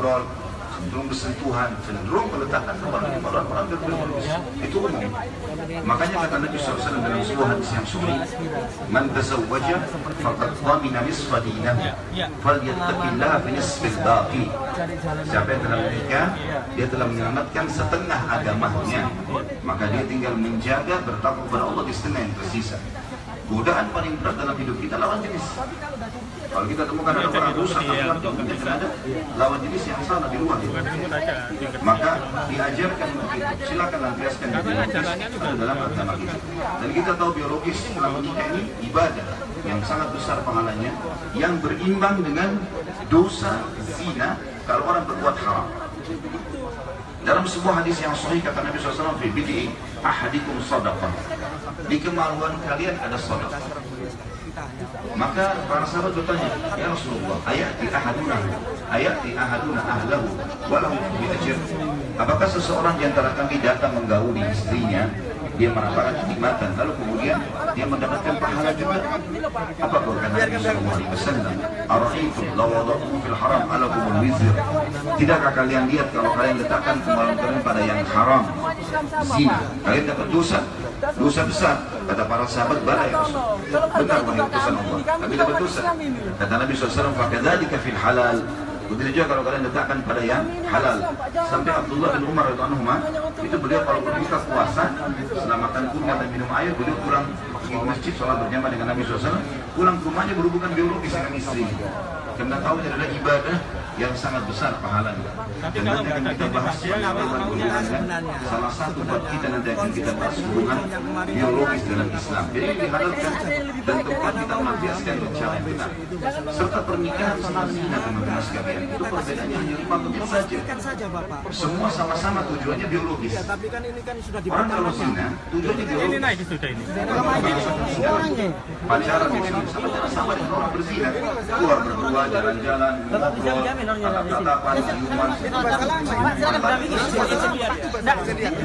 ngobrol, cenderung bersentuhan, cenderung meletakkan kepala orang-orang berbiologis. Itu umum. Makanya kata Nabi SAW dalam sebuah hadis yang sahih, "Man tazawwaja faqad dhamina nisfa dinahu, falyattaqillaha fi nisfil baqi." Siapa yang telah menikah, dia telah menyelamatkan setengah agamanya, maka dia tinggal menjaga bertakwa kepada Allah di setengah yang tersisa. Godaan paling berat dalam hidup kita lawan jenis. Kalau kita temukan ada orang rusak, ada lawan jenis yang salah di luar itu. Maka diajarkan begitu. Silakan lampiaskan di biologis dalam agama kita. Dan kita tahu biologis setelah menikah ini ibadah yang sangat besar pahalanya, yang berimbang dengan dosa zina kalau orang berbuat haram. Dalam sebuah hadis yang sahih kata Nabi SAW, "Fi bid'i ahadikum sadaqah." Di kemaluan kalian ada sedekah. Maka para sahabat bertanya, "Ya Rasulullah, ayati ahaduna ahlahu walau bi ajr?" Apakah seseorang di antara kami datang menggauli istrinya, dia merasakan kenikmatan, lalu kemudian dia mendapatkan pahala juga? Apa kata Nabi sallallahu alaihi wasallam? "Ara'aytum law wada'tum fil haram alakumul wizr?" Tidakkah kalian lihat kalau kalian letakkan kemaluan kalian pada yang haram, zina, kalian dapat dosa besar? Kata para sahabat, "Bala ya Rasul." Benar wahai utusan Allah, kami dapat dosa. Kata Nabi SAW, "Fakadzalika fil halal." Begitu juga kalau kalian letakkan pada yang halal. Sampai Abdullah bin Umar radhiyallahu anhu itu beliau kalau berbuka puasa setelah makan kurma dan minum air, beliau pulang ke masjid sholat berjamaah dengan Nabi SAW, pulang ke rumahnya berhubungan biologis dengan istri. Karena tahu ini adalah ibadah yang sangat besar pahalanya. Dan nanti akan kita bahas salah satu buat kita nanti akan kita bahas hubungan biologis dalam Islam. Jadi ini dihalalkan dan tempat kita melampiaskan cara yang benar. Serta pernikahan sama zina, teman-teman sekalian, itu perbedaannya hanya 5 menit saja. Semua sama-sama tujuannya biologis. Orang kalau zina tujuannya biologis. Ini naik sudah ini. Pacaran di sini sama dengan orang berzina, keluar berdua jalan-jalan. Kata-kata ciuman. Silakan berdampingi.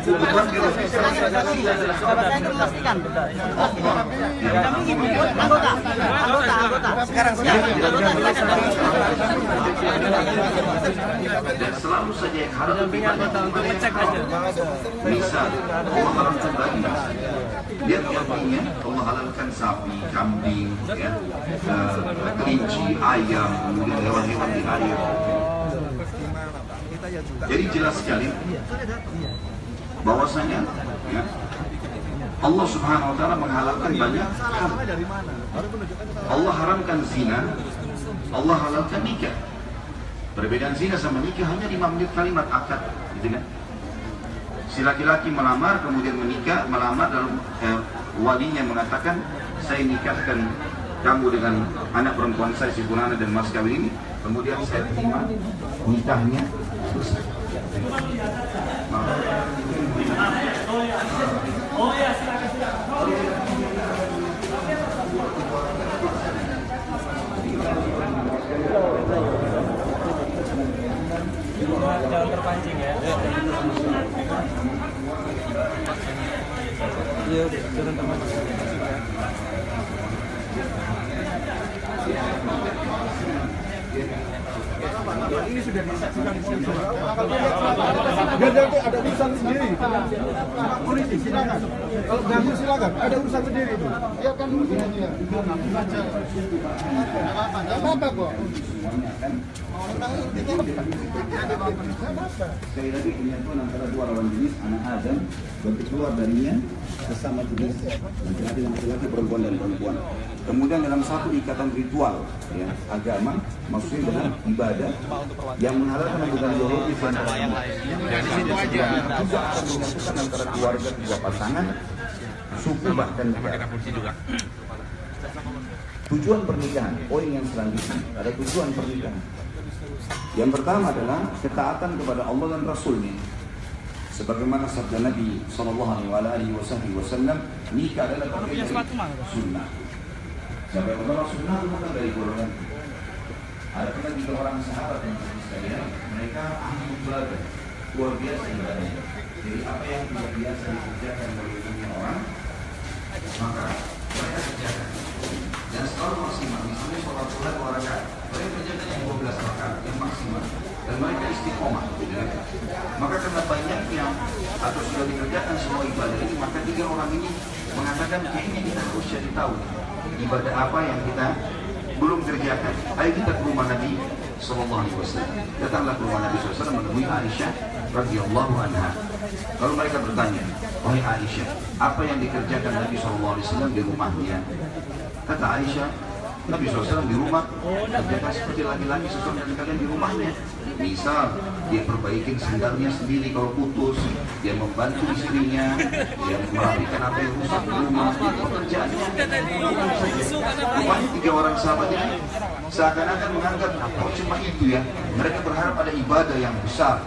Bukan biologis. Anggota. Sekarang. Dan selalu saja yang harus lebih banyak mengecek aja. Misal, Allah haramkan babi. Lihat contohnya, Allah halalkan sapi, kambing, ya, kelinci, ayam, kemudian hewan-hewan di air. Jadi jelas sekali bahwasanya ya, Allah Subhanahu wa taala menghalalkan banyak hal. Allah haramkan zina, Allah halalkan nikah. Perbedaan zina sama nikah hanya 5 menit kalimat akad, gitu kan? Si laki-laki melamar, kemudian menikah, melamar, lalu walinya mengatakan, "Saya nikahkan kamu dengan anak perempuan saya, si Punana dan mas kawin ini." Kemudian saya terima nikahnya. Oh ya, silakan. Jangan terpancing ya. Iya, jangan terpancing. Ini sudah disaksikan di sini. Biar nanti ada urusan sendiri. Polisi silakan. Kalau ganggu silakan. Ada urusan sendiri itu. Ya kan begini ya. Apa kok? Sekali lagi penyatuan antara dua lawan jenis anak Adam bentuk keluar darinya sesama jenis laki-laki dan laki-laki, perempuan dan perempuan. Kemudian dalam satu ikatan ritual ya, agama, maksudnya dalam ibadah yang menghalalkan hubungan biologis dan itu aja juga menyatukan antara keluarga dua pasangan, suku bahkan negara. Tujuan pernikahan, poin yang selanjutnya ada tujuan pernikahan. Yang pertama adalah ketaatan kepada Allah dan Rasulnya. Sebagaimana sabda Nabi SAW, nikah adalah bagian dari sunnah. Siapa yang menolak sunnah itu bukan dari golongan. Ada pula juga orang sahabat yang sekalian, mereka ahli ibadah, luar biasa ibadahnya. Jadi apa yang tidak biasa dikerjakan oleh dunia orang, maka mereka kerjakan. Dan selalu maksimal. Misalnya sholat 2 rakaat, mereka kerjakan yang 12 rakaat, yang maksimal. dan mereka istiqomah. Maka karena banyaknya atau sudah dikerjakan semua ibadah ini, maka 3 orang ini mengatakan kayaknya kita harus cari tahu ibadah apa yang kita belum kerjakan. Ayo kita ke rumah Nabi SAW. Datanglah ke rumah Nabi SAW menemui Aisyah radhiyallahu anha. Lalu mereka bertanya, wahai Aisyah, apa yang dikerjakan Nabi SAW di rumahnya? Kata Aisyah, Nabi SAW di rumah kerjakan seperti laki-laki sesuatu dengan kalian di rumahnya. Misal, dia perbaikin sendalnya sendiri kalau putus, dia membantu istrinya, dia merapikan apa yang rusak di rumah, itu pekerjaannya. Rupanya 3 orang sahabat ini seakan-akan menganggap, oh cuma itu ya, mereka berharap ada ibadah yang besar.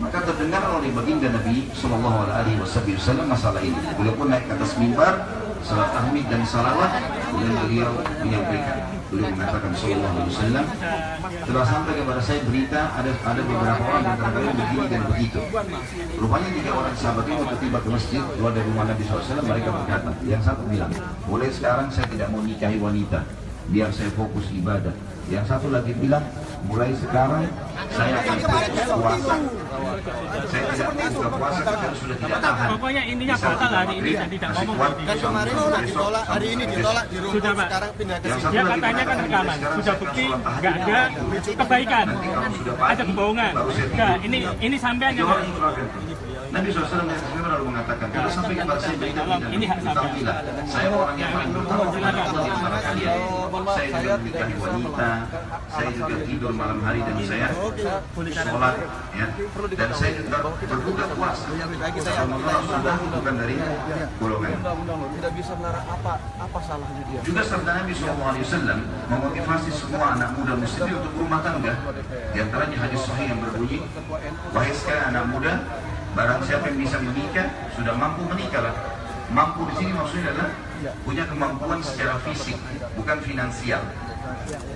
Maka terdengar oleh baginda Nabi SAW masalah ini. Beliau pun naik ke atas mimbar, salat tahmid dan salawat, kemudian beliau menyampaikan. Beliau mengatakan SAW, telah sampai kepada saya berita ada beberapa orang yang terkadang begini dan begitu. Rupanya 3 orang sahabat ini waktu tiba ke masjid, keluar dari rumah Nabi SAW, mereka berkata, yang satu bilang, mulai sekarang saya tidak mau nikahi wanita, biar saya fokus ibadah. Yang satu lagi bilang, mulai sekarang saya akan fokus puasa. Saya tidak buka puasa karena sudah tidak tahan. Pokoknya intinya batal hari ini dan tidak ngomong. Kan kemarin ditolak, hari ini ditolak di rumah. Sudah, Pak. Sekarang pindah ke sini. Dia katanya kan rekaman, sudah bukti nggak ada kebaikan, ada kebohongan. Nah, ini sampean yang Nabi SAW lalu mengatakan, kalau sampai kepada saya berita tidak beritahulah, saya orang yang paling bertanggung jawab di antara kalian. Saya juga menikahi wanita, saya juga tidur malam hari dan saya sholat, ya. Dan saya juga berbuka puasa. Rasulullah sudah bukan dari golongan. Tidak bisa melarang apa salahnya dia. Juga sabda Nabi SAW memotivasi semua anak muda muslim untuk berumah tangga. Di antaranya hadis sahih yang berbunyi, wahai sekalian anak muda, barang siapa yang bisa menikah, sudah mampu menikahlah. Mampu di sini maksudnya adalah punya kemampuan secara fisik, bukan finansial.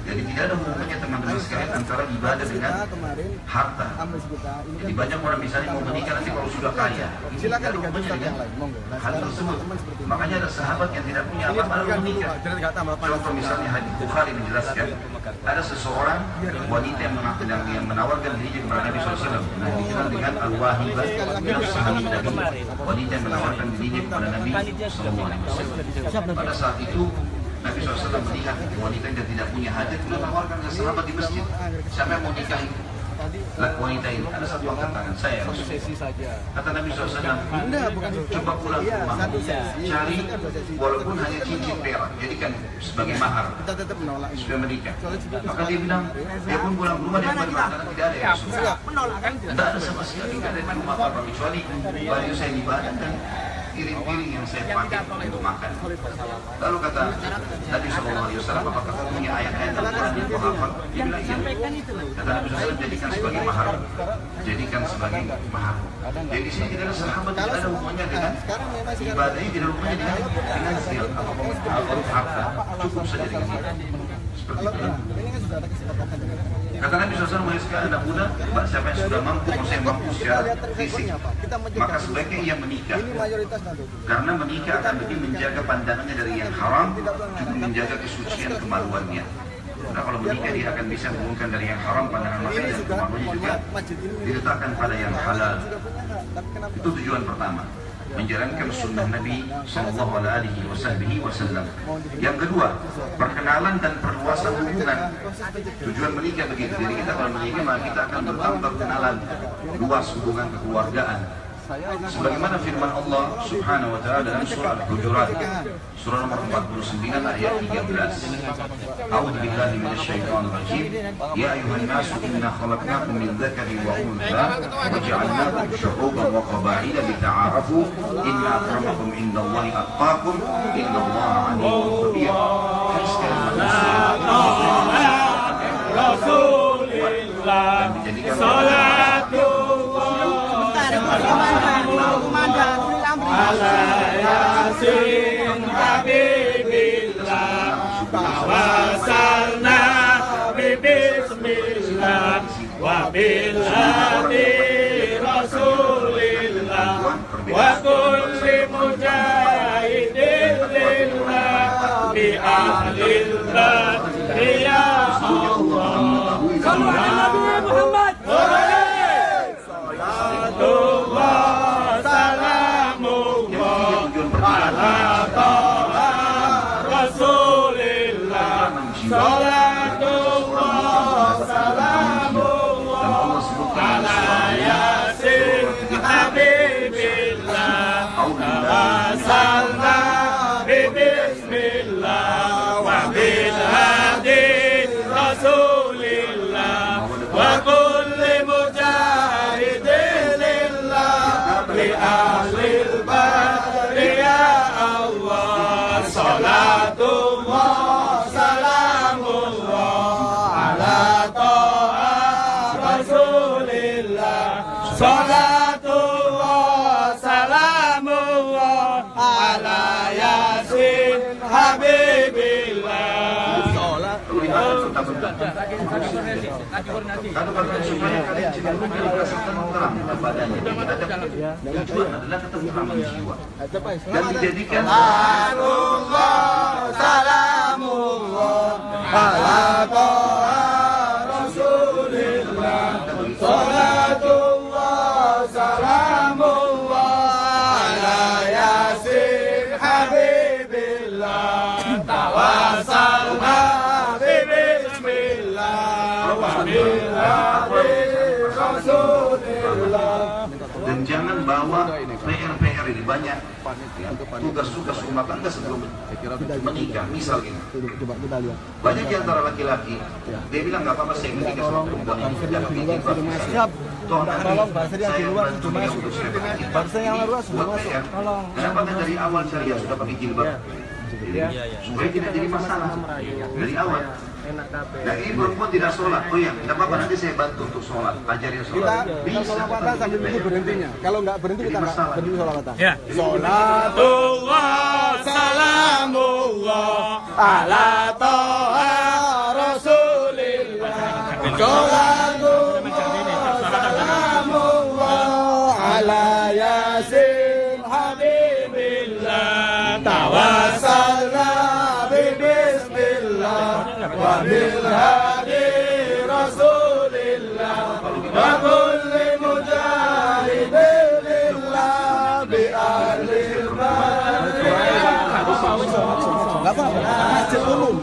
Jadi tidak ada hubungannya teman-teman sekalian antara ibadah dengan harta. Jadi banyak orang misalnya mau menikah nanti kalau sudah kaya, ini tidak ada hubungannya dengan hal tersebut. Makanya ada sahabat yang tidak punya apa-apa lalu menikah. Contoh misalnya hadis Bukhari menjelaskan, ada seseorang wanita yang menawarkan dirinya kepada Nabi SAW. Nah, dikenal dengan Al-Wahibah Sahabat Nabi. Wanita yang menawarkan dirinya kepada Nabi SAW. Pada saat itu Nabi SAW melihat wanita yang tidak punya hajat, beliau tawarkan ke sahabat di masjid, siapa yang mau nikahi wanita ini? Ada satu angkat tangan, saya. Kata Nabi SAW, coba pulang ke rumah, cari walaupun hanya cincin perak, jadikan sebagai mahar supaya menikah. Maka dia bilang, dia pun pulang ke rumah, dia berkata tidak ada yang suka. Tidak ada sama sekali, tidak ada yang mau apa-apa kecuali baju saya dibadan dan piring-piring yang saya pakai untuk makan. Lalu kata Nabi SAW, apakah kau punya ayat-ayat Al-Quran yang kau hafal? Dia bilang iya. Kata Nabi SAW, jadikan sebagai mahar. Jadikan sebagai mahar. Jadi di sini tidak ada sahabat, tidak ada hubungannya dengan ibadah ini, tidak ada hubungannya dengan finansial atau harta. Cukup saja dengan itu. Seperti itu. Kata Nabi SAW, sekali anak muda, siapa yang sudah mampu, maksudnya mampu secara fisik, maka sebaiknya ia menikah. Karena menikah akan lebih menjaga pandangannya dari yang haram, juga menjaga kesucian kemaluannya. Nah, kalau menikah dia akan bisa mengumumkan dari yang haram, pandangan matanya dan kemaluannya juga diletakkan pada yang halal. Itu tujuan pertama, menjalankan sunnah Nabi SAW. Yang kedua, perkenalan dan perluasan hubungan. Tujuan menikah begitu. Jadi kita kalau menikah, maka kita akan bertambah kenalan, luas hubungan kekeluargaan. Sebagaimana firman Allah Subhanahu wa taala dalam surah Al-Hujurat, surah nomor 49 ayat 13. A'udzu billahi minasyaitonir rajim. Ya ayuhan nasu inna khalaqnakum min dzakarin wa untha wa ja'alnakum syu'uban wa qaba'ila lita'arafu inna akramakum indallahi atqakum innallaha 'alimun khabir. Rasulullah salatu ala yasin habibillah tawasalna bismillah wa bil hadi rasulillah wa kulli mujahidin lillah bi ahlillah ya Allah. Rasulillah, salatullah salamullah ala Yasin Habibillah. Supaya kalian cenderung merasa tenteram kepadanya. Tujuan adalah ketentraman jiwa. Dan dijadikan Salamullah ala Rasulillah, salatullah salamullah ala Yasin Habibillah, tawassalna bismillah wa billahi Rasulillah. dan jangan bawa PR ini banyak ya, tugas-tugas rumah tangga sebelum menikah misalnya banyak di antara laki-laki dia bilang nggak apa-apa saya menikah sama perempuan ini dan bikin Siap. toh nanti Tolong bahasa dia di luar bantu sudah dia masuk. untuk saya bahagia. Bahasa yang luar sudah Buat masuk. PR, kenapa nggak dari awal saya sudah pakai jilbab supaya tidak jadi masalah dari awal. Nah ini perempuan tidak sholat, oh ya, tidak apa-apa nanti saya bantu untuk sholat, ajarin Kita sholat. sholawatan sambil nunggu berhentinya. Kalau nggak berhenti kita nggak berhenti sholawatan. Ya. Salatullah salamullah ala Taha Rasulillah, salatullah salamullah ala Yasin Habibillah, tawassalna bismillah wa bil hadi Rasulillah wa kulli mujahidin lillah bi ahlil Nggak apa-apa. Masjid umum.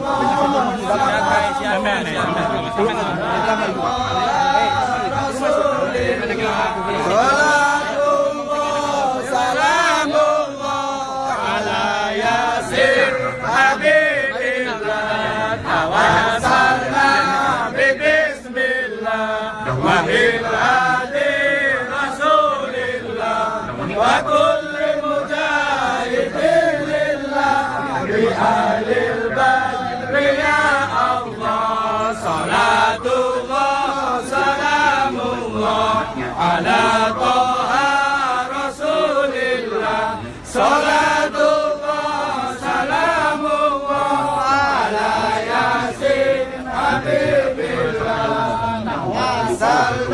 Salatullah salamullah ala Yasin Habibillah, tawassalna bismillah wa bil hadi Rasulillah wa kulli mujahidin lillah bi ahlil badri ya Allah. Salatullah salamullah ala Taha Rasulillah, salatullah salamullah ala Yasin Habibillah, tawassalna